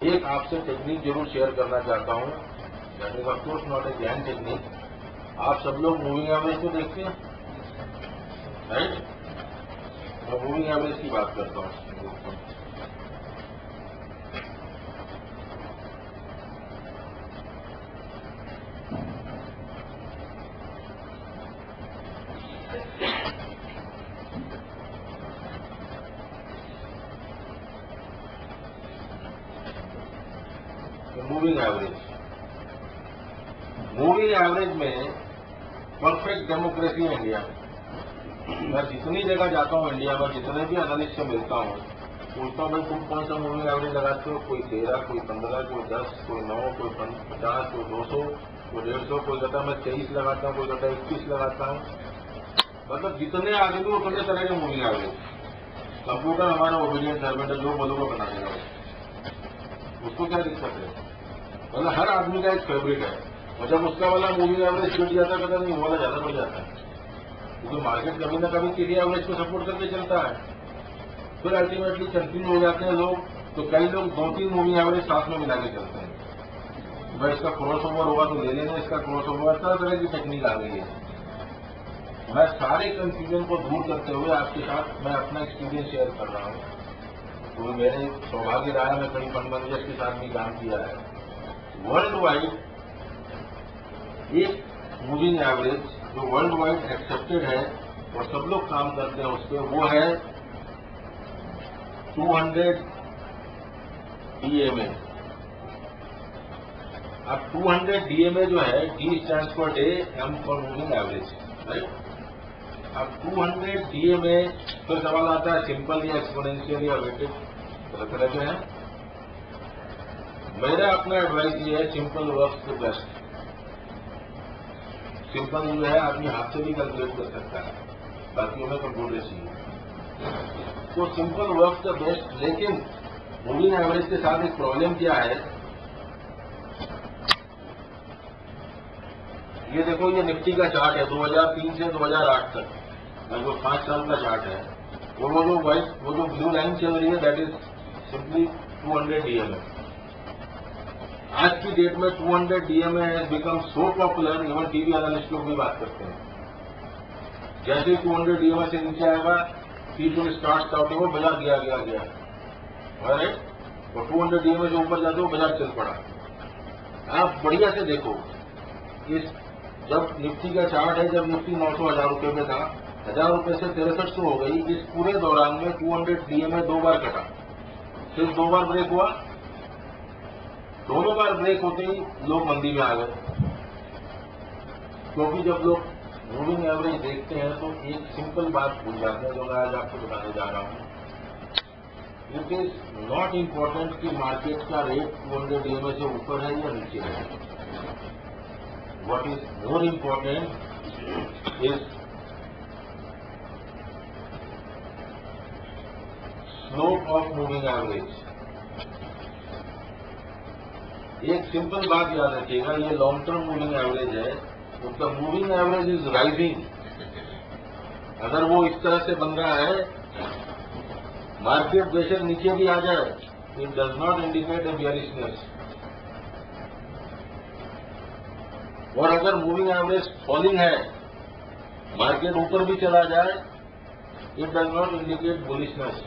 एक आपसे टेक्निक जरूर शेयर करना चाहता हूँ, that is of course not a ज्ञान टेक्निक। आप सब लोग मूविंग एवरेज को देखते हैं, राइट? मैं मूविंग एवरेज की बात करता हूँ। मूविंग एवरेज में परफेक्ट डेमोक्रेसी है इंडिया में। मैं जितनी जगह जाता हूँ इंडिया में, जितने भी एनालिस्ट से मिलता हूँ, पूछता हूँ भाई तुम कौन सा मूविंग एवरेज लगाते हो? कोई 13, कोई 15, कोई 10, कोई 9, कोई 50, कोई 200, कोई 150, कोई कहता मैं 23 लगाता हूँ, कोई कहता 21 लगाता हूँ। मतलब जितने आगे भी उतने तरह के मूविंग एवरेज। कंप्यूटर हमारा ओबीडियंट सर्वेंट है, जो बोलोगे बना देगा, उसको क्या दिक्कत है? मतलब हर आदमी का एक फेवरेट है, और जब उसका वाला मूविंग एवरेज छूट जाता है, पता नहीं वाला ज्यादा बढ़ जाता है, क्योंकि मार्केट कभी ना कभी किसी एवरेज को सपोर्ट करके चलता है। फिर अल्टीमेटली कंफ्यूज हो जाते हैं लोग, तो कई लोग 2-3 मूविंग एवरेज साथ में मिला के चलते हैं। भाई इसका क्रॉस ओवर होगा तो ले लेंगे, इसका क्रॉस ओवर, तरह तरह की टेक्निक आ गई है। मैं सारे कंफ्यूजन को दूर करते हुए आपके साथ मैं अपना एक्सपीरियंस शेयर कर रहा हूँ, क्योंकि मेरे सौभाग्य रहा है, मैं कई फंड मैनेजर्स के साथ भी काम किया है। वर्ल्ड वाइड एक मूविंग एवरेज जो वर्ल्ड वाइड एक्सेप्टेड है और सब लोग काम करते हैं उस पर, वो है 200 DMA। अब 200 DMA जो है, D stands for day, M for moving average, right? अब 200 DMA, फिर सवाल आता है सिंपल या एक्सपोनेंशियल या वेटेड, तरह तरह के हैं। मेरा अपना एडवाइस ये है, simple works the best. Simple जो है आदमी हाथ से भी कैलकुलेट कर सकता है, बाकी में कंप्यूटर चाहिए। तो सिंपल वर्क्स द बेस्ट। लेकिन मूविंग एवरेज के साथ एक प्रॉब्लम क्या है, ये देखो, ये निफ्टी का चार्ट है 2003 से 2008 तक, लगभग 5 साल का चार्ट है। वो जो ब्लू लाइन चल रही है, दैट इज सिंपली 200 DMA। आज की डेट में 200 DMA has become so popular, even TV analyst लोग भी बात करते हैं। जैसे ही 200 DMA से नीचे आएगा, पीपल स्टार्ट स्टाउटिंग हो, बाजार गया, राइट? और 200 DMA से ऊपर जाते हो, बाजार चल पड़ा। आप बढ़िया से देखो, इस जब निफ्टी का चार्ट है, जब निफ्टी 900-1000 रुपये में था, 1000 रुपये से 6300 हो गई। इस पूरे दौरान में 200 DMA 2 बार कटा, सिर्फ 2 बार ब्रेक हुआ। दोनों बार ब्रेक होते ही लोग मंदी में आ गए, क्योंकि जब लोग मूविंग एवरेज देखते हैं तो एक सिंपल बात भूल जाते हैं, जो मैं आज आपको बताने जा रहा हूं। इट इज नॉट इम्पोर्टेंट कि मार्केट का रेट 200 DMA से ऊपर है या नीचे है। What is more important is slope of moving average. एक सिंपल बात याद रखिएगा, ये लॉन्ग टर्म मूविंग एवरेज है, उसका मूविंग एवरेज इज राइजिंग। अगर वो इस तरह से बन रहा है, मार्केट बेशक नीचे भी आ जाए, it does not indicate a bearishness. और अगर मूविंग एवरेज फॉलिंग है, मार्केट ऊपर भी चला जाए, it does not indicate bullishness.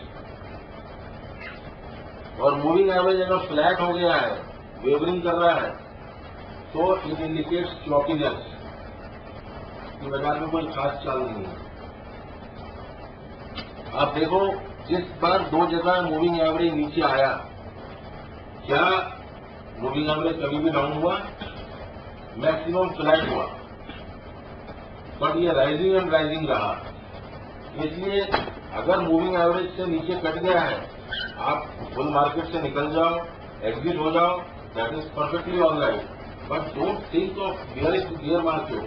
और मूविंग एवरेज अगर फ्लैट हो गया है, वेवरिंग कर रहा है, तो इट इंडिकेट्स फ्लॉपीनेस, कि बाजार में कोई खास चाल नहीं है। आप देखो, जिस बार 2 जगह मूविंग एवरेज नीचे आया, क्या मूविंग एवरेज कभी भी डाउन हुआ? मैक्सिमम फ्लैट हुआ, बट ये राइजिंग एंड राइजिंग रहा। इसलिए अगर मूविंग एवरेज से नीचे कट गया है, आप बुल मार्केट से निकल जाओ, एग्जिट हो जाओ, that is perfectly all right, but don't think of beer market,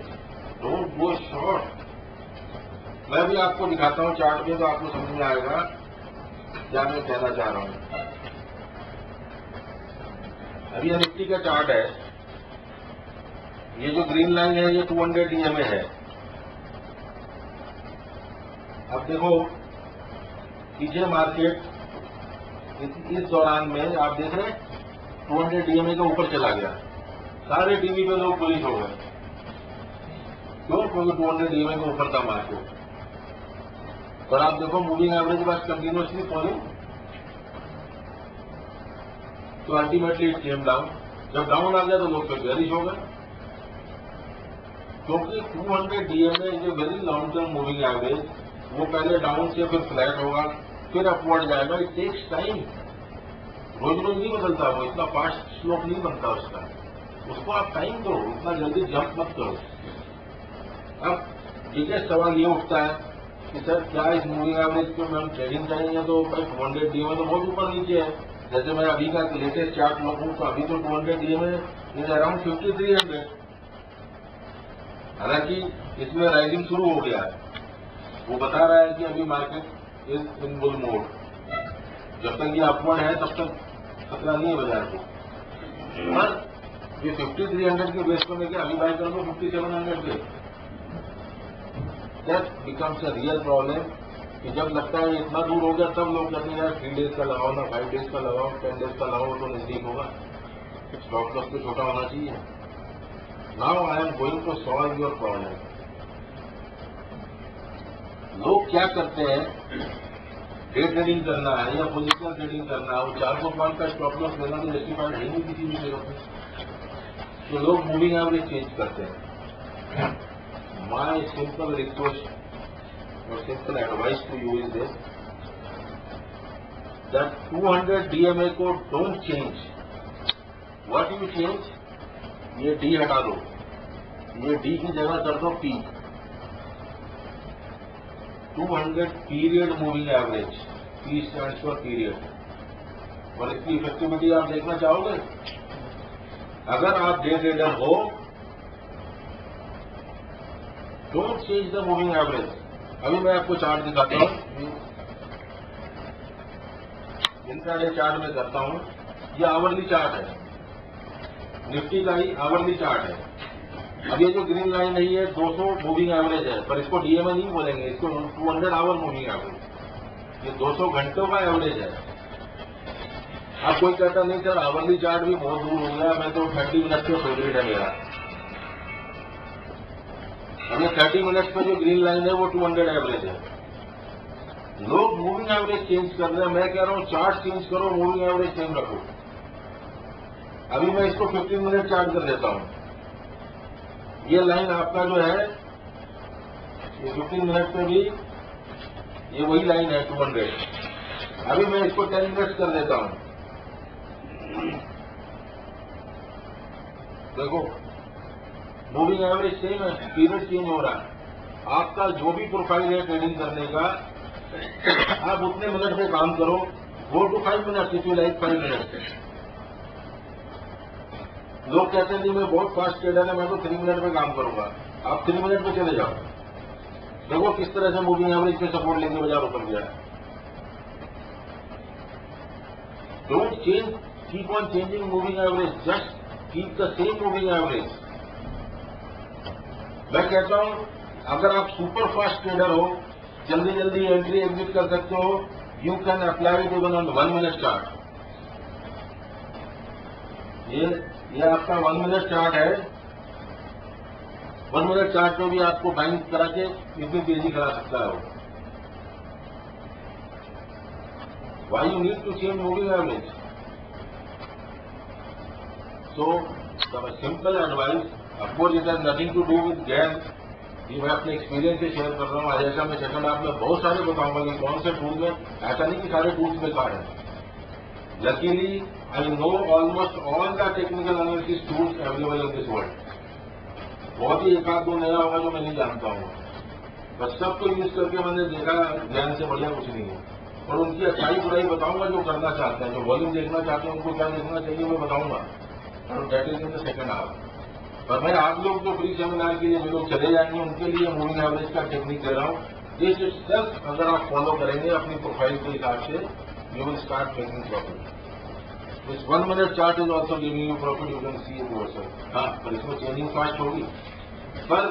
don't go short. मैं भी आपको दिखाता हूं चार्ट में, तो आपको समझ में आएगा क्या मैं कहना चाह रहा हूं। अभी निफ्टी का चार्ट है, ये जो ग्रीन लाइन है, ये 200 DMA है। अब देखो, पीछे मार्केट इस दौरान में आप देख रहे हैं 200 DMA के ऊपर चला गया, सारे टीवी पे लोग पुलिस हो गए। क्यों? क्योंकि 200 DMA के ऊपर था मार्केट। पर आप देखो मूविंग एवरेज बस कंटिन्यूसली फॉलिंग, तो अल्टीमेटली इट केम डाउन। जब डाउन आ गया तो लोग फिर बेरिश हो गए, क्योंकि 200 DMA is a very long term moving average. वो पहले डाउन से फिर फ्लैट होगा, फिर अपवर्ड जाएगा। इट टेक्स टाइम, रोज रोज नहीं बदलता वो, इतना फास्ट स्लोप नहीं बनता उसका। उसको आप टाइम दो, इतना जल्दी जंप मत करो। अब बिगेस्ट सवाल ये उठता है कि सर क्या इस मूविंग एवरेज को हम ट्रेडिंग करेंगे तो भाई 200 DMA तो बहुत ऊपर नीचे है। जैसे मैं अभी का लेटेस्ट चार्ट लूँ तो अभी तो 200 DMA इज अराउंड 5300। हालांकि इसमें राइजिंग शुरू हो गया है, वो बता रहा है कि अभी market is in bull mode. जब तक ये अपवर्ड है तब तक खतरा नहीं है बाजार को। पर ये 5300 के बेस पर मैं क्या अभी बाय कर दो 5700 पे, that becomes a real problem. कि जब लगता है इतना दूर हो गया तब लोग कहते हैं यार 3 डेज का लगाओ ना, 5 डेज का लगाओ, 10 डेज का लगाओ तो नजदीक होगा। स्टॉप लॉस तो छोटा होना चाहिए। Now I am going to solve your problem. लोग क्या करते हैं, डे ट्रेडिंग करना है या पोजिशनल ट्रेडिंग करना है, वो 400 पॉइंट का स्टॉप लॉस लेना तो जस्टिफाइड है नहीं किसी भी जगह पे, तो लोग मूविंग एवरेज चेंज करते हैं। माई सिंपल रिक्वेस्ट और simple advice to you is this, that 200 DMA को don't change. What you change, ये डी हटा दो, ये डी की जगह कर दो P. 200 period moving average, P stands for period. और इसकी इफेक्टिविटी आप देखना चाहोगे? अगर आप डे ट्रेडर हो, don't change the moving average. अभी मैं आपको चार्ट दिखाता हूं, इंट्राडे चार्ट में करता हूं। ये आवरली चार्ट है, निफ्टी का ही आवरली चार्ट है। अब ये जो ग्रीन लाइन है ये 200 मूविंग एवरेज है, पर इसको DMA नहीं बोलेंगे, इसको 200 आवर मूविंग एवरेज। ये 200 घंटों का एवरेज है। अब कोई कहता नहीं सर आवरली चार्ट भी बहुत दूर हो गया, मैं तो 30 मिनट के फेवरेट है मेरा। अब ये 30 मिनट पर जो ग्रीन लाइन है वो 200 एवरेज है। लोग मूविंग एवरेज चेंज कर रहे हैं, मैं कह रहा हूं चार्ट चेंज करो, मूविंग एवरेज सेम रखो। अभी मैं इसको 15 मिनट चार्ट कर देता हूं। ये लाइन आपका जो है ये 15 मिनट पे भी ये वही लाइन है 200। अभी मैं इसको 10 मिनट कर देता हूं। देखो मूविंग एवरेज सेम है, पीरियड चेंज हो रहा है। आपका जो भी प्रोफाइल है ट्रेडिंग करने का, आप उतने मिनट में काम करो। 4 to 5 minute, if you like 5 minute. लोग कहते हैं नहीं मैं बहुत फास्ट ट्रेडर है, मैं तो 3 मिनट में काम करूंगा। आप 3 मिनट में चले जाओ, देखो किस तरह से मूविंग एवरेज पे सपोर्ट लेके बाजार ऊपर गया है। Don't change, keep on changing moving average, just keep the same moving average. मैं कहता हूं अगर आप सुपर फास्ट ट्रेडर हो, जल्दी जल्दी एंट्री एग्जिट कर सकते हो, you can apply it even on 1 minute chart. ये आपका 1 मिनट चार्ट है। 1 मिनट चार्ट पे भी आपको बाइंग करा के इतनी तेजी करा सकता है वो। Why you need to change moving average? So the simple advice, of course it has nothing to do with gas. ये मैं अपने एक्सपीरियंस से शेयर कर रहा हूँ। आज ऐसा मैं सेकंड हाफ में बहुत सारे बताऊंगा कि कौन से टूल में, ऐसा नहीं कि सारे टूल्स बेकार हैं। Luckily, I know almost all the technical analysis tools available in this world. बहुत ही एक आध दो नया होगा जो मैं नहीं जानता हूँ, बस सबको यूज करके मैंने देखा ज्ञान से बढ़िया कुछ नहीं है। और उनकी अच्छाई बुराई बताऊंगा जो करना चाहते हैं, जो वॉल्यूम देखना चाहते हैं उनको क्या देखना चाहिए मैं बताऊंगा, और that is in the second half. पर मैं आप लोग जो फ्री सेमिनार के लिए जो लोग चले जाएंगे उनके लिए मूविंग एवरेज का टेक्निक दे रहा हूँ। दिस इटसेल्फ अगर आप फॉलो करेंगे अपनी प्रोफाइल के हिसाब से, you will start making profit. This 1 minute chart is also giving you profit, you can see it yourself. हाँ, पर इसमें चेंजिंग फास्ट होगी। पर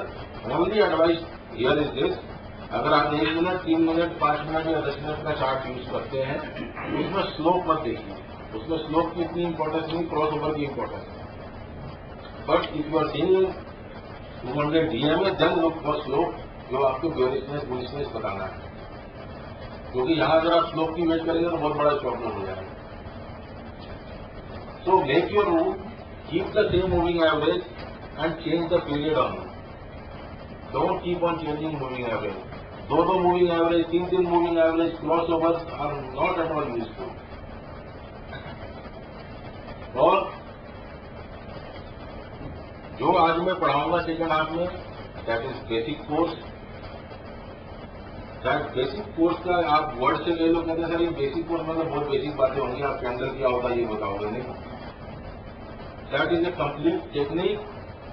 only advice here is this, अगर आप 1 मिनट, 3 मिनट, 5 मिनट या 10 मिनट का चार्ट यूज करते हैं, उसमें स्लोप मत देखिए। उसमें स्लोप की इतनी इंपॉर्टेंस नहीं, क्रॉस ओवर की इंपॉर्टेंस है। But if you are seeing 200 DMA then look for slope, जो आपको बुलिशनेस बताना है, क्योंकि यहां अगर आप स्लोप की वेट करेंगे तो बहुत बड़ा प्रॉब्लम हो जाएगा। So make your rule, keep the same moving average and change the period on. Don't keep on changing moving average. दो मूविंग एवरेज, तीन moving average, cross overs are not at all useful. और जो आज मैं पढ़ाऊंगा second half में, that is basic course. That basic course का आप वर्ड से ले लो, कहते हैं सर ये बेसिक कोर्स मतलब बहुत बेसिक बातें होंगी, आप कैंडल क्या होता है ये बताओगे, नहीं। That is a complete technique.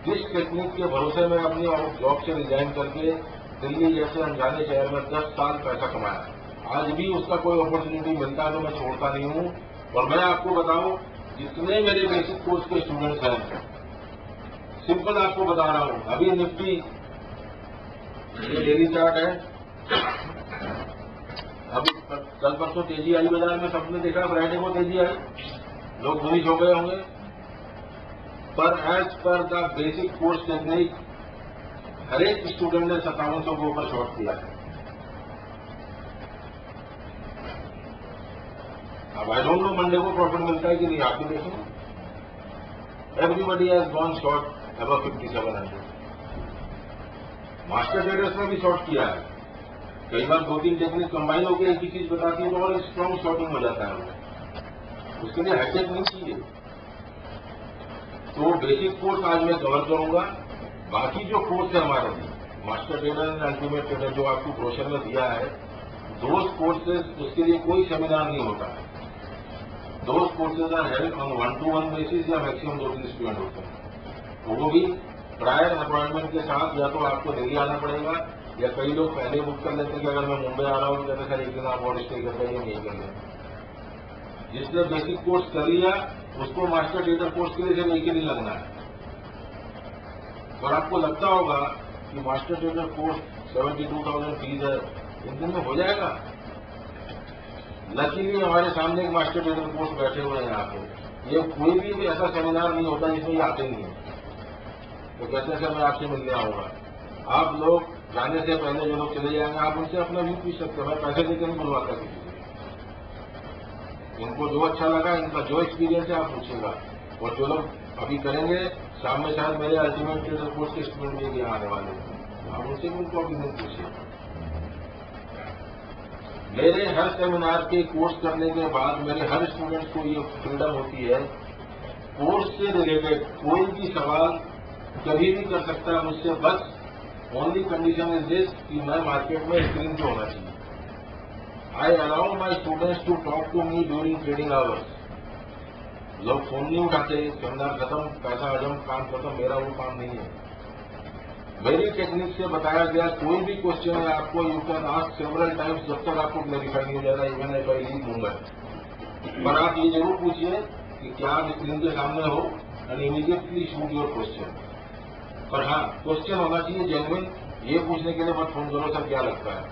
जिस टेक्निक के भरोसे में अपनी जॉब से रिजाइन करके दिल्ली जैसे अनजाने शहर में 10 साल पैसा कमाया, आज भी उसका कोई अपॉर्चुनिटी मिलता है तो मैं छोड़ता नहीं हूं। और मैं आपको बताऊं, जितने मेरे बेसिक कोर्स के स्टूडेंट्स हैं, सिंपल आपको बता रहा हूं, अभी निफ्टी ये डेली चार्ट है, अभी कल परसों तेजी आई बाजार में, सबने देखा फ्राइडे को तेजी आई, लोग बुलिश हो गए होंगे। पर as per the basic course technique हर एक स्टूडेंट ने 5700 के ऊपर शॉर्ट किया है। अब आई डोंट नो मंडे को प्रॉफिट मिलता है कि नहीं, आप भी देखें। Everybody has gone short above 5700। Master traders ने भी शॉर्ट किया है। कई बार 2-3 टेक्निक कंबाइन होकर एक ही चीज बताती है तो और स्ट्रॉन्ग शॉर्टिंग हो जाता है। उसके लिए हैकेट नहीं चाहिए। तो बेसिक कोर्स आज मैं कवर करूंगा। बाकी जो कोर्स है हमारे master trader and ultimate trader जो आपको ब्रोशर में दिया है, दोज कोर्सेज, उसके लिए कोई सेमिनार नहीं होता है। Those courses are held on 1-to-1 basis या मैक्सिमम 2-3 स्टूडेंट होते हैं। वो भी प्रायर अपॉइंटमेंट के साथ, या तो आपको दिल्ली आना पड़ेगा या कई लोग पहले बुक कर लेते हैं कि अगर मैं मुंबई आ रहा हूं तो कहते सर एक दिन आप और स्टे कर रहे हैं, यही कर लें। जिसने बेसिक कोर्स कर लिया उसको मास्टर ट्रेडर कोर्स के लिए सिर्फ एक ही दिन लगना है। और आपको लगता होगा कि मास्टर ट्रेडर कोर्स 72,000 फीस है, इन दिन में हो जाएगा। लकीली हमारे सामने एक मास्टर ट्रेडर कोर्स बैठे हुए हैं यहाँ पे। ये कोई भी ऐसा सेमिनार नहीं होता जिसमें ये आते नहीं है। तो कहते सर मैं आपसे मिलने आऊंगा। आप लोग जाने से पहले जो लोग चले जाएंगे, आप उनसे अपना व्यू पूछ सकते हैं। मैं पैसे देकर नहीं बुलवाता किसी को। इनको जो अच्छा लगा, इनका जो एक्सपीरियंस है आप पूछेगा। और जो लोग अभी करेंगे, शाम में शायद मेरे अल्टीमेट ट्रेडर कोर्स के स्टूडेंट भी यहाँ आने वाले हैं, आप उनसे भी उनको अभी नहीं पूछिए। मेरे हर सेमिनार के कोर्स करने के बाद मेरे हर स्टूडेंट्स को ये फ्रीडम होती है, कोर्स से रिलेटेड कोई भी सवाल कभी भी कर सकता है मुझसे। बस ओनली कंडीशन इज दिस कि मैं मार्केट में स्क्रीन पे होना चाहिए। I allow my students to talk to me during trading hours. लोग फोन नहीं उठाते, सेमिनार खत्म, पैसा हजम, काम खत्म, मेरा वो काम नहीं है। मेरी टेक्निक से बताया गया कोई भी क्वेश्चन है आपको, you can ask several times, जब तक आपको क्लैरिफाई नहीं हो जाएगा, even if I leave Mumbai. पर आप ये जरूर पूछिए कि क्या आप स्क्रीन के सामने हो, and immediately shoot your question. पर हाँ, क्वेश्चन होना चाहिए जेन्युइन। ये पूछने के लिए मत फोन करो सर क्या लगता है।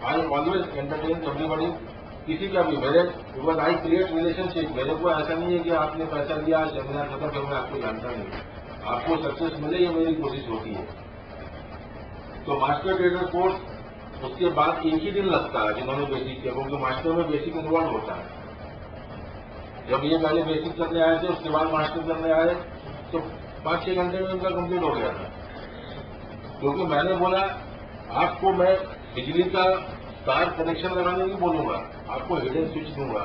आई ऑलवेज एंटरटेन एवरीबॉडी, किसी का भी। मेरे बिकॉज आई क्रिएट रिलेशनशिप। मेरे को ऐसा नहीं है कि आपने पैसा दिया, सेमिनार खत्म, फिर मैं आपको जानता नहीं। आपको सक्सेस मिले ये मेरी कोशिश होती है। तो मास्टर ट्रेडर कोर्स उसके बाद एक ही दिन लगता है जिन्होंने बेसिक किया, क्योंकि मास्टर में बेसिक इन्वॉल्व होता है। जब ये पहले बेसिक करने आए थे, उसके बाद मास्टर करने आए, तो 5-6 घंटे में उनका कंप्लीट हो गया था। क्योंकि मैंने बोला आपको मैं बिजली का तार कनेक्शन लगाने नहीं बोलूंगा, आपको हिडन स्विच दूंगा।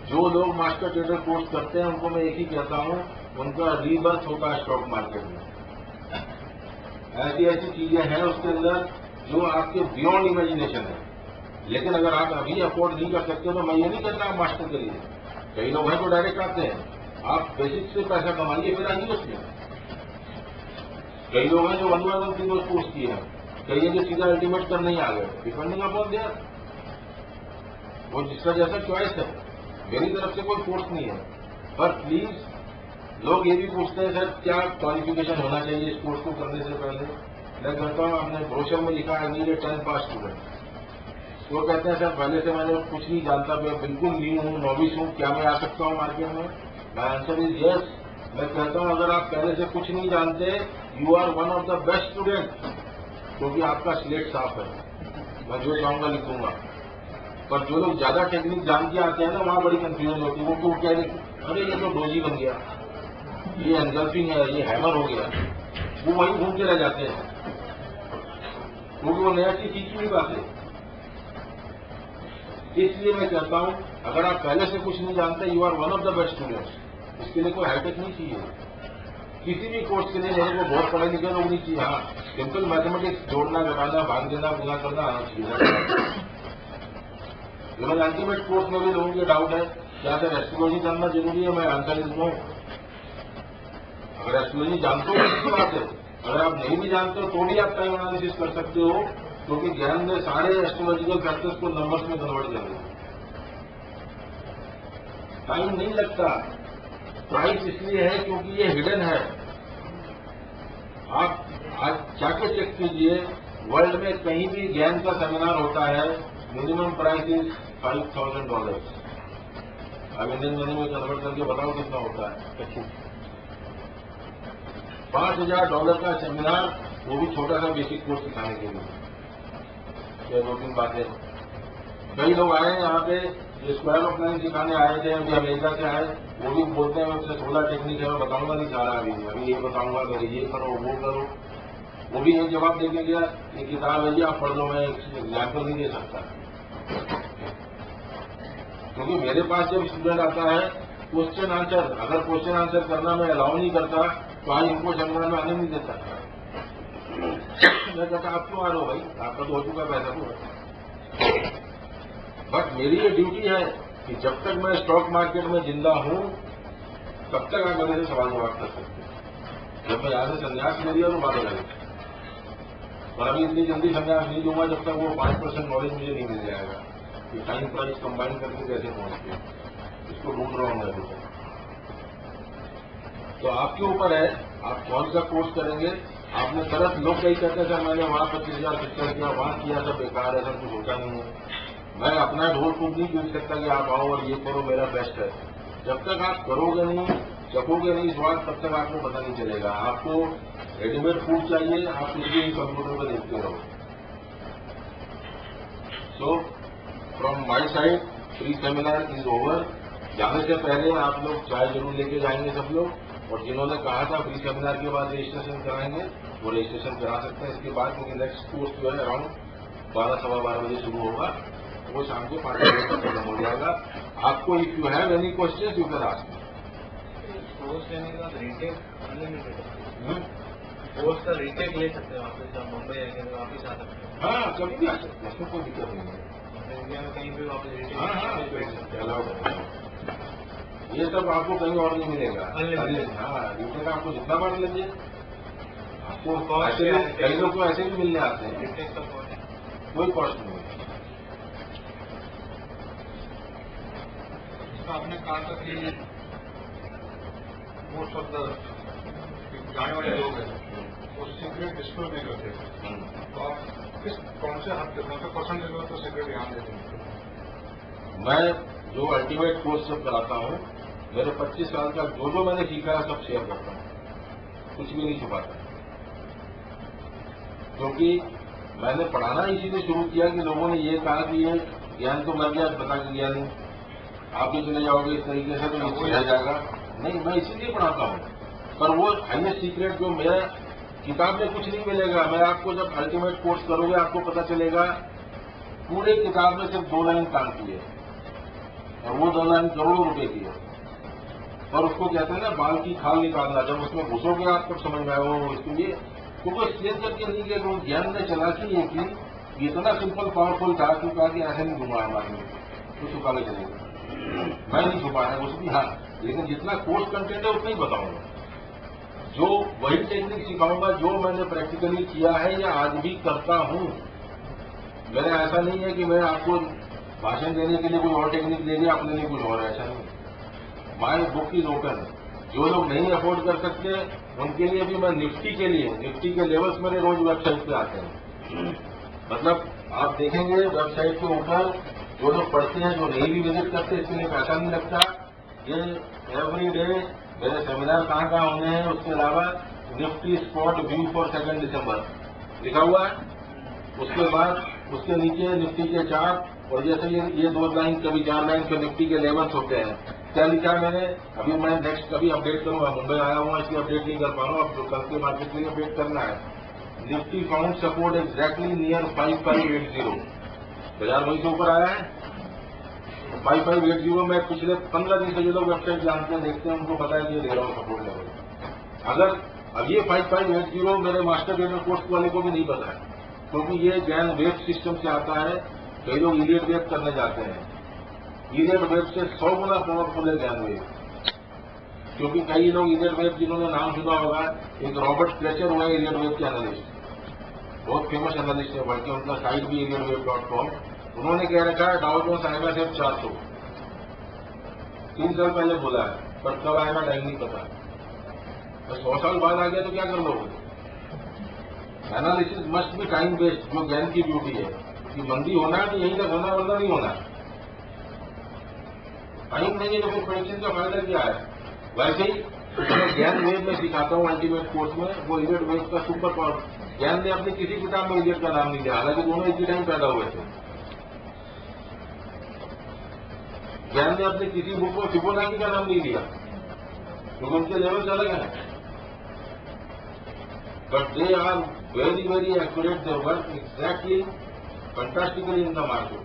जो लोग मास्टर ट्रेडर कोर्स करते हैं उनको मैं एक ही कहता हूं, उनका रीबर्थ होता है स्टॉक मार्केट में। ऐसी ऐसी चीजें हैं उसके अंदर जो आपके बियॉन्ड इमेजिनेशन है। लेकिन अगर आप अभी अफोर्ड नहीं कर सकते तो मैं ये नहीं कहता आप मास्टर करिए। कई लोग हैं जो डायरेक्ट आते हैं, आप बेसिक से पैसा कमाइए फिर आइए उसमें। कई लोग हैं जो 1-1 कोर्स किए हैं, कई हैं जो सीधा अल्टीमेट करने ही आ गए, डिपेंडिंग अपॉन देयर। वो जिसका जैसा चॉइस है, मेरी तरफ से कोई फोर्स नहीं है। पर प्लीज लोग ये भी पूछते हैं सर क्या क्वालिफिकेशन होना चाहिए इस कोर्स को करने से पहले। मैं कहता हूं आपने ब्रोशर में लिखा है नीड ए 10 पास स्टूडेंट। वो कहते हैं सर पहले से मैंने कुछ नहीं जानता, मैं बिल्कुल न्यू हूँ, नॉविस हूँ, क्या मैं आ सकता हूँ मार्केट में? My answer is yes. मैं कहता हूँ अगर आप पहले से कुछ नहीं जानते, you are one of the best student, क्योंकि आपका स्लेट साफ है। मैं जो चाहूंगा लिखूंगा। पर जो लोग ज्यादा टेक्निक जान के आते हैं ना, वहां बड़ी कंफ्यूजन होती है। वो क्यों क्या लिखे, अरे ये तो डोजी बन गया, ये एंगल्फिंग है, ये हैमर हो गया, वो वहीं घूम के रह जाते हैं, क्योंकि वो नया चीज सीख नहीं पाते। इसलिए मैं कहता हूं अगर आप पहले से कुछ नहीं जानते, you are one of the best students. इसके लिए कोई हाईटेक नहीं चाहिए। किसी भी कोर्स के लिए मेरे को बहुत पढ़े लिखे लोग नहीं चाहिए। हाँ, सिंपल मैथमेटिक्स, जोड़ना, घटाना, भाग देना, गुना करना आना चाहिए। लेकिन अल्टीमेट कोर्स में भी लोगों के डाउट है, क्या सर एस्ट्रोलॉजी जानना जरूरी है? मैं आंसर दूँ, अगर एस्ट्रोलॉजी जानते हो तो बात है, अगर आप नहीं भी जानते हो तो भी आप टाइम एनालिसिस कर सकते हो, क्योंकि ज्ञान ने सारे एस्ट्रोलॉजिकल फैक्टर्स को नंबर्स में कन्वर्ट कर दिया। टाइम नहीं लगता। प्राइस इसलिए है क्योंकि ये हिडन है। आप आज जाके चेक कीजिए, वर्ल्ड में कहीं भी ज्ञान का सेमिनार होता है, मिनिमम प्राइस इज $5,000। अब इंडियन मनी में कन्वर्ट करके बताओ कितना होता है। $5,000 का सेमिनार, वो भी छोटा सा बेसिक कोर्स सिखाने के लिए। ये 2-3 बातें। कई लोग आए यहाँ पे, स्क्वायर ऑफ लाइन सिखाने आए थे, अभी अमेरिका से आए, वो भी बोलते हैं मुझसे 16 टेक्निक है, मैं बताऊंगा नहीं चाह रहा अभी ये बताऊंगा, मेरे ये करो वो करो। वो भी एक जवाब देके गया, ये किताब है जी आप पढ़ लो, मैं एग्जाम्पल नहीं दे सकता। क्योंकि मेरे पास जब स्टूडेंट आता है क्वेश्चन आंसर, अगर क्वेश्चन आंसर करना मैं अलाउ नहीं करता तो आज इनको सेमिनार में आने नहीं देता। मैं कहता आप क्यों आ रहे हो भाई, आपका तो हो चुका पैसा तो। बट मेरी ये ड्यूटी है कि जब तक मैं स्टॉक मार्केट में जिंदा हूं तब तक आप मेरे से सवाल जवाब कर सकते हैं। जब मैं यहां से संन्यास ले लिया तो बात अलग है। और अभी इतनी जल्दी संन्यास नहीं दूंगा जब तक वो 5% नॉलेज मुझे नहीं मिल जाएगा कि टाइम प्राइस कंबाइन करके कैसे पहुंचते हैं। इसको ढूंढ रहा हूं मैं अभी। तो आपके ऊपर है आप कौन सा कोर्स करेंगे। आपने तरफ लोग कई कहते सर मैंने वहां 25,000 खर्चा किया, वहां किया, सब बेकार है, सर कुछ होता नहीं है। मैं अपना ढोल खूब नहीं पीट सकता कि आप आओ और ये करो मेरा बेस्ट है। जब तक आप करोगे नहीं, चखोगे नहीं स्वाद, तब तक आपको पता नहीं चलेगा। आपको रेडीमेड फूड चाहिए, आप कुछ भी कंप्यूटर पर देखते रहो। So from my side free seminar is over. जाने से पहले आप लोग चाय जरूर लेके जाएंगे सब लोग, और जिन्होंने कहा था फ्री सेमिनार के बाद रजिस्ट्रेशन कराएंगे वो रजिस्ट्रेशन करा सकते हैं। इसके बाद क्योंकि नेक्स्ट कोर्स जो है अराउंड 12-12:15 बजे शुरू होगा, वो शाम को 5 बजे तक खत्म हो जाएगा। आपको if you have any question you can ask. Course लेने के बाद रीटेक अनलिमिटेड, कोर्स का रीटेक ले सकते हैं वापस, आप मुंबई आएंगे तो वापस आ सकते हैं। हाँ, कभी भी आ सकते हैं, इसमें कोई दिक्कत नहीं है। इंडिया में कहीं भी वापस रीटेक। हाँ, अलाउड है। ये सब आपको कहीं और नहीं मिलेगा। हाँ, रीटेक आपको जितना बार लीजिए, आपको कई लोग तो ऐसे भी मिलने आते हैं। रीटेक का कोई कॉस्ट नहीं है। आपने कहा था कि मोस्ट ऑफ द जाने वाले लोग हैं वो सीक्रेट डिस्क्लोज नहीं करते, तो आप किस कौन से परसेंटेज में तो सीक्रेट ध्यान देते हैं? मैं जो अल्टीमेट कोर्स जब कराता हूँ, मेरे 25 साल का जो मैंने सीखा है सब शेयर करता हूँ, कुछ भी नहीं छुपाता। क्योंकि मैंने पढ़ाना इसीलिए शुरू किया कि लोगों ने ये कहा कि ये ज्ञान तो मर गया, बता के गया नहीं, आप भी चले जाओगे इस तरीके से तो वो रह जाएगा। नहीं, मैं इसीलिए पढ़ाता हूँ। पर वो हाईएस्ट सीक्रेट जो मेरा किताब में कुछ नहीं मिलेगा। मैं आपको जब अल्टीमेट कोर्स करोगे आपको पता चलेगा पूरे किताब में सिर्फ 2 लाइन काम की है, और वो 2 लाइन करोड़ों रुपए की है। और उसको कहते हैं ना बाल की खाल निकालना, जब उसमें घुसोगे आप तब समझ में आएगा इसके लिए। क्योंकि एक्सप्लेन करके नहीं गए, तो ज्ञान ने चला कि ये इतना सिंपल पावरफुल था कि कहा कि ऐसे नहीं घुमाया मारने तो छुपा के चलेगा। मैं नहीं छुपाया कुछ भी। हाँ, लेकिन जितना कोर्स कंटेंट है उतना ही बताऊंगा, जो वही टेक्निक सिखाऊंगा जो मैंने प्रैक्टिकली किया है या आज भी करता हूं। मेरा ऐसा नहीं है कि मैं आपको भाषण देने के लिए कोई और टेक्निक ले लिया अपने लिए कुछ और, ऐसा नहीं। My book is open. जो लोग नहीं अफोर्ड कर सकते उनके लिए भी मैं निफ्टी के लेवल्स मेरे रोज वेबसाइट पे आते हैं। मतलब आप देखेंगे वेबसाइट के ऊपर जो लोग पढ़ते हैं, जो नहीं भी विजिट करते, इसके लिए पैसा नहीं लगता। ये एवरी डे मेरे सेमिनार कहाँ कहाँ होने हैं, उसके अलावा निफ्टी स्पॉट व्यू फॉर 2 दिसंबर लिखा हुआ है। उसके बाद उसके नीचे निफ्टी के चार्ट, और जैसे ये 2 लाइन कभी 4 लाइन के निफ्टी के लेवल्स होते हैं। क्या लिखा है मैंने, अभी मैं नेक्स्ट कभी अपडेट करूंगा, मुंबई आया हुआ इसलिए अपडेट नहीं कर पा रहा हूँ, अब कल के मार्केट के लिए अपडेट करना है। Nifty found support exactly near 5580, बाजार वहीं से ऊपर आया है 5580 में। पिछले 15 दिन से जो लोग वेबसाइट जानते हैं, देखते हैं, उनको पता है कि ये दे रहा हूँ सपोर्ट लेवल। अगर अब ये 5580 मेरे मास्टर ट्रेडर कोर्स वाले को भी नहीं पता है, क्योंकि ये जैन वेब सिस्टम से आता है। कई लोग इलियट वेब करने जाते हैं, इलियट वेब से 100 गुना पावरफुल है जैन वेब, क्योंकि कई लोग इलियट वेब जिन्होंने नाम सुना होगा, एक रॉबर्ट फ्लेचर हुआ है इलियट वेब के एनालिस्ट, बहुत फेमस एनालिस्ट है, बल्कि उनका साइट भी इलियटवेब.com। उन्होंने कह रखा है डाउ जोन्स आएगा सिर्फ 400, 3 साल पहले बोला है, पर कब आएगा टाइम नहीं पता। 100 साल बाद आ गया तो क्या कर लोगे। Analysis must be time based, जो ज्ञान की ब्यूटी है कि मंदी होना है तो यहीं तक होना, वरना नहीं होना। टाइम नहीं है तो फिर प्रेडिक्शन का फायदा क्या है। वैसे ही मैं ज्ञान वेब में सिखाता हूँ अल्टीमेट कोर्स में, वो इलियट वेब का सुपर पावर। ज्ञान ने अपनी किसी किताब में इलियट का नाम नहीं लिया, हालांकि दोनों एक ही टाइम पैदा हुए थे। ज्ञान ने अपनी किसी बुक में फिबोनाची का नाम नहीं लिया, क्योंकि उनके लेवल्स अलग हैं। But they are very very accurate, they work exactly fantastically in the market.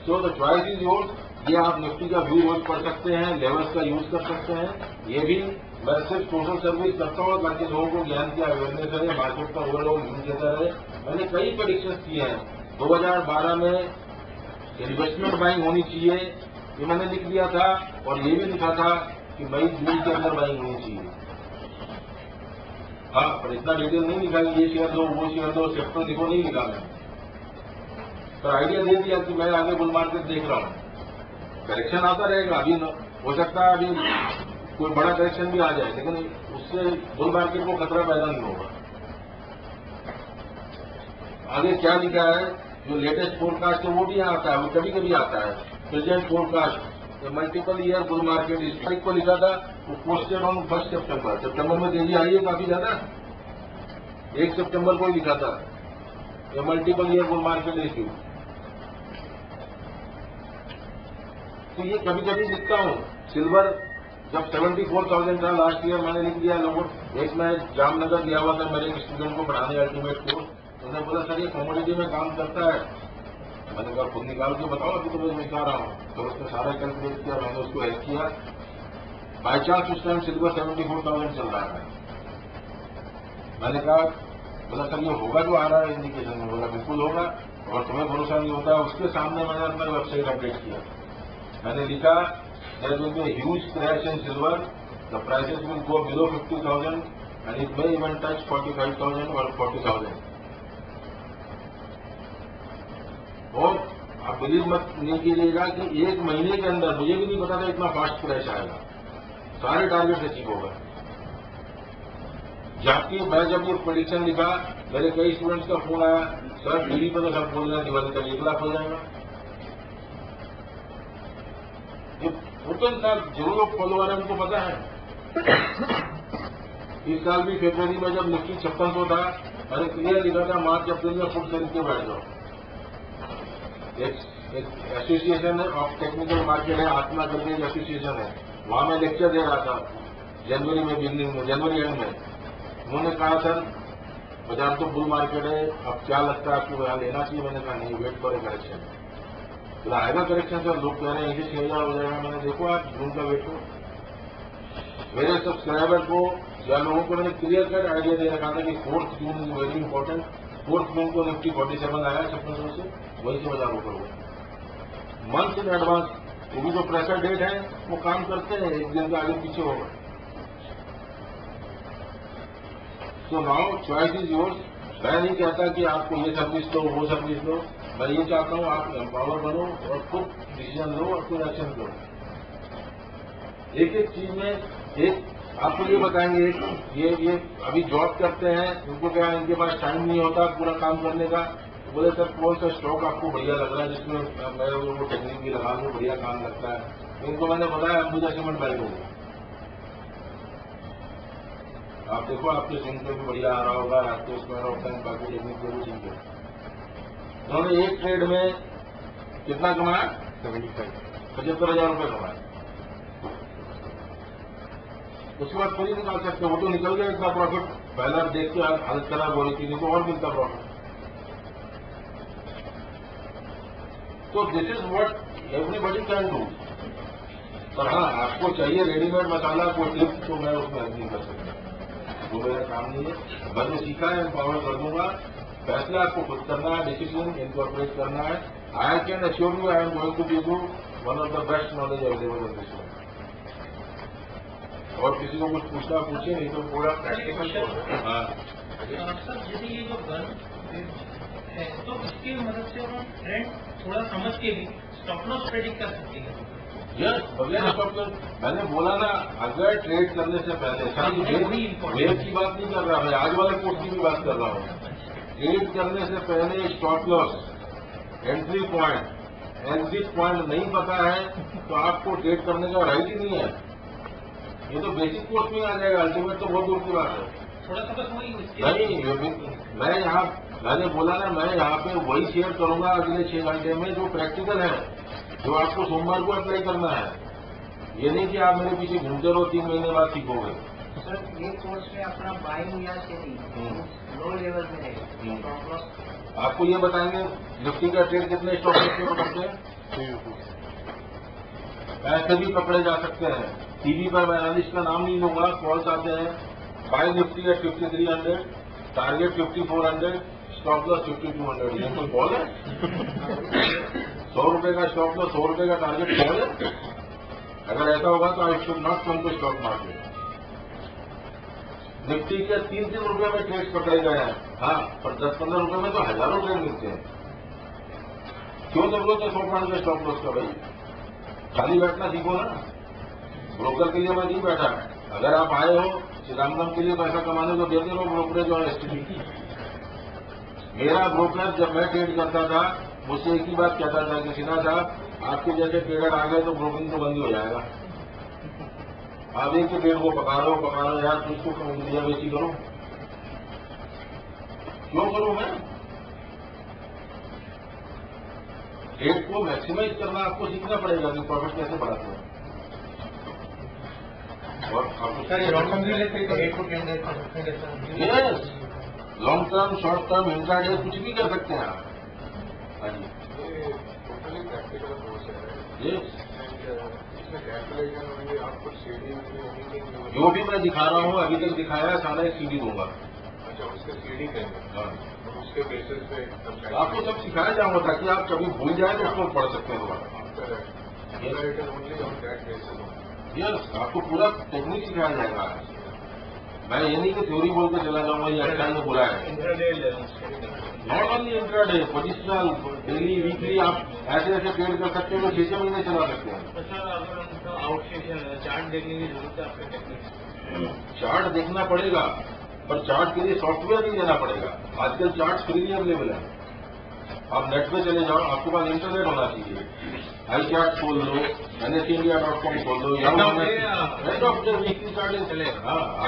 So the choice is yours. ये आप निफ्टी का व्यू रोज पढ़ सकते हैं, लेवल्स का यूज कर सकते हैं। ये भी मैं सिर्फ सोशल सर्विस करता हूँ ताकि लोगों को ज्ञान की अवेयरनेस रहे, मार्केट का ओवरऑल यूज देता रहे। मैंने कई प्रेडिक्शंस किए हैं। 2012 में इन्वेस्टमेंट बाइंग होनी चाहिए, ये मैंने लिख दिया था, और ये भी लिखा था कि मई जून के अंदर बाइंग होनी चाहिए। हाँ, पर इतना डिटेल नहीं लिखा कि ये शेयर दो, वो शेयर दो, सेक्टर देखो, नहीं लिखा मैं, पर आइडिया दे दिया कि मैं आगे बुल मार्केट देख रहा हूँ। करेक्शन आता रहेगा, अभी हो सकता है अभी कोई बड़ा करेक्शन भी आ जाए, लेकिन उससे बुल मार्केट को खतरा पैदा नहीं होगा। आगे क्या लिखा है, जो लेटेस्ट फोरकास्ट है वो भी यहाँ आता है, वो कभी कभी आता है। Present forecast multiple year bull market इस तारीख को लिखा था, वो पोस्टेड ऑन 1 सितंबर। सितंबर में तेजी आई है काफी ज्यादा, 1 सितंबर को ही लिखा था, ये multiple year bull market issue. तो ये कभी कभी लिखता हूँ। सिल्वर जब 74,000 था लास्ट ईयर, मैंने लिख दिया लोगों। एक मैं जामनगर गया हुआ था मेरे एक स्टूडेंट को पढ़ाने अल्टीमेट कोर्स, उन्होंने बोला सर ये कमोडिटी में काम करता है। मैंने कहा खुद निकाल के बताओ, अभी तो मैं दिखा रहा हूँ। तो उसने सारा कैलकुलेट किया, मैंने उसको हेल्प किया। बाई चांस उस टाइम सिल्वर 74,000 चल रहा है। मैंने कहा, बोला सर ये होगा जो आ रहा है इंडिकेशन में। बोला बिल्कुल होगा, और तुम्हें भरोसा नहीं होता। उसके सामने मैंने अपना वेबसाइट अपडेट किया। मैंने लिखा there will be a huge crash in silver, the prices will go below 50,000 and it may even touch 45,000 or 40,000. और आप बिलीव मत नहीं कीजिएगा कि 1 महीने के अंदर, मुझे भी नहीं पता था इतना फास्ट क्रैश आएगा, सारे टारगेट अचीव होगा। जबकि मैं जब ये प्रेडिक्शन लिखा, मेरे कई स्टूडेंट्स का फोन आया, सर टीवी पर तो सब बोल रहे हैं दिवाली तक 1 लाख हो जाएगा। होटल साहब जो लोग फॉलोअर है उनको पता है। इस साल भी फरवरी में जब निफ्टी 5600 था, मैंने क्लियर लिखा था मार्च अप्रैल में फुट खरीद के बैठ जाओ। एक एसोसिएशन है ऑफ टेक्निकल मार्केट है, आत्मा करके एक एसोसिएशन है, वहां मैं लेक्चर दे रहा था जनवरी में, बिगनिंग में, जनवरी एंड में। उन्होंने कहा सर बाजार तो बुल मार्केट है, अब क्या लगता है आपको यहाँ लेना चाहिए। मैंने कहा नहीं, वेट फॉर ए करेक्शन। तो आएगा करेक्शन सर, लोग कह रहे हैं इसे 6,000 हो जाएगा। मैंने देखो आप जून का वेट करो। मेरे सब्सक्राइबर को या लोगों को मैंने क्लियर कट आइडिया दे रखा था कि 4 जून इज वेरी इंपॉर्टेंट। 4 जून को निफ्टी 47 आया 5600 से, वहीं से बाजार ऊपर हुआ। मंथ इन एडवांस, वो भी जो प्रेशर डेट है वो काम करते हैं, एक दिन का आगे पीछे होगा। तो नाउ चॉइस इज योर्स। मैं नहीं कहता कि आपको ये सर्विस लो, वो सर्विस लो। मैं ये चाहता हूँ आप एम्पावर बनो और खुद डिसीजन लो और खुद एक्शन लो। एक एक चीज में एक आपको ये बताएंगे ये अभी जॉब करते हैं, उनको क्या इनके पास टाइम नहीं होता पूरा काम करने का। बोले सर कौन सा स्टॉक आपको बढ़िया लग रहा है जिसमें मैं वो टेक्निक भी लगा लूँ, बढ़िया काम लगता है। इनको मैंने बताया अंबुजा सीमेंट बैग होगा, आप देखो आपके सिंह पे भी बढ़िया आ रहा होगा, आपके स्क्वायर ऑफ टाइम बाकी टेक्निक पे भी ठीक है। उन्होंने एक ट्रेड में कितना कमाया? 75,000 रुपये कमाया। उसके बाद कोई निकाल सकते, वो तो निकल गया इतना प्रॉफिट। पहला देख के हालत खराब हो रही थी, नहीं तो और मिलता प्रॉफिट। तो this is what everybody can do. पर हाँ, आपको चाहिए रेडीमेड मसाला कोई टिप्स, तो मैं उसमें नहीं कर सकता, वो मेरा काम नहीं है। मैंने सीखा है, एम्पावर कर दूंगा। फैसला आपको खुद करना है, डिसीजन इनकॉर्पोरेट करना है। I can assure you I am going to give you one of the best knowledge available in this world. और किसी को कुछ पूछना पूछिए, नहीं तो पूरा प्रैक्टिकल। हाँ सर, यदि ये जो गन है तो इसकी मदद से हम ट्रेंड थोड़ा समझ के भी स्टॉप लॉस प्रेडिक्ट कर सकते हैं। यस, बगैर स्टॉप लॉस। मैंने बोला ना, अगर ट्रेड करने से पहले सारी वेव की बात नहीं कर रहा, मैं आज वाले कोर्स की भी बात कर रहा हूँ। ट्रेड करने से पहले stop loss, entry point, exit point नहीं पता है तो आपको ट्रेड करने का राइट ही नहीं है। ये तो बेसिक कोर्स में आ जाएगा, अल्टीमेट तो बहुत दूर की बात है। थोड़ा सा बस वही नहीं, मैं यहाँ मैंने बोला ना, मैं यहाँ पे वही शेयर करूंगा अगले 6 घंटे में जो प्रैक्टिकल है, जो आपको सोमवार को अप्लाई करना है। ये नहीं कि आप मेरे पीछे घूमते रहो, 3 महीने बाद सीखोगे। सर, ये कोर्स में अपना बाइंग या सेलिंग लो लेवल में रहेगा। आपको ये बताएंगे निफ्टी का ट्रेड कितने स्टॉक में पकड़ते हैं, ऐसे भी पकड़े जा सकते हैं। टीवी पर मैं एनालिस्ट का नाम नहीं लूंगा, कॉल्स आते हैं। Buy Nifty at 5300, target 5400, stop loss 5200। ये कोई कॉल है? 100 रुपए का स्टॉप लॉस, 100 रुपए का टारगेट कॉल है? अगर ऐसा होगा तो I should not come to stock market. Nifty के 3-3 रुपये में ट्रेड पकड़े गए हैं, हाँ, पर 10-15 रुपये में तो हजारों ट्रेड मिलते हैं। क्यों जरूरत है 100 पॉइंट का स्टॉप लॉस का? भाई खाली बैठना सीखो ना। ब्रोकर के लिए मैं नहीं बैठा। अगर आप आए हो श्रीरामगम के लिए पैसा कमाने को, देते रहो ब्रोकरेज और एसटीडी। मेरा ब्रोकर जब मैं ट्रेड करता था मुझसे एक ही बात कहता था कि सिन्हा साहब, आपके जैसे ट्रेडर आ गए तो ब्रोकिंग तो बंद ही हो जाएगा। आप एक के ट्रेड को पका लो यार, तुझको दिया बेची करो। क्यों करूं मैं? ट्रेड को मैक्सिमाइज करना आपको सीखना पड़ेगा कि प्रॉफिट कैसे बढ़ाते हैं। और yes, long term, short term, intraday कुछ भी कर सकते हैं आप। हाँ जी, ये टोटली प्रैक्टिकल कोर्स है। यस, इसमें कैलकुलेशन होंगे, आपको सीडी होगी, जो भी मैं दिखा रहा हूँ अभी तक दिखाया, सारा एक सीडी दूंगा। अच्छा, उसके सीडी देंगे, हाँ, तो उसके बेसिस पे आपको सब सिखाया जाऊंगा ताकि आप कभी भूल जाए तो उसको पढ़ सकते हैं दोबारा। Only on that basis. Yes, आपको पूरा टेक्निक सिखाया जाएगा। मैं ये नहीं कि थ्योरी बोल के चला जाऊंगा ये अच्छा है बुरा है। Not only intraday, positional, daily, weekly आप ऐसे ऐसे ट्रेड कर सकते हो, 6 महीने चला सकते हैं। तो सर, अगर हमको आउटस्टेशन चार्ट देखने की जरूरत है आपके टेक्निक? चार्ट देखना पड़ेगा, पर चार्ट के लिए सॉफ्टवेयर नहीं लेना पड़ेगा। आजकल चार्ट फ्रीली अवेलेबल है। आप नेट पे चले जाओ, आपके पास इंटरनेट होना चाहिए। आई चार्ट खोल लो, NSE India.com खोल लो, या end of the weekly chart चलेगा। हाँ।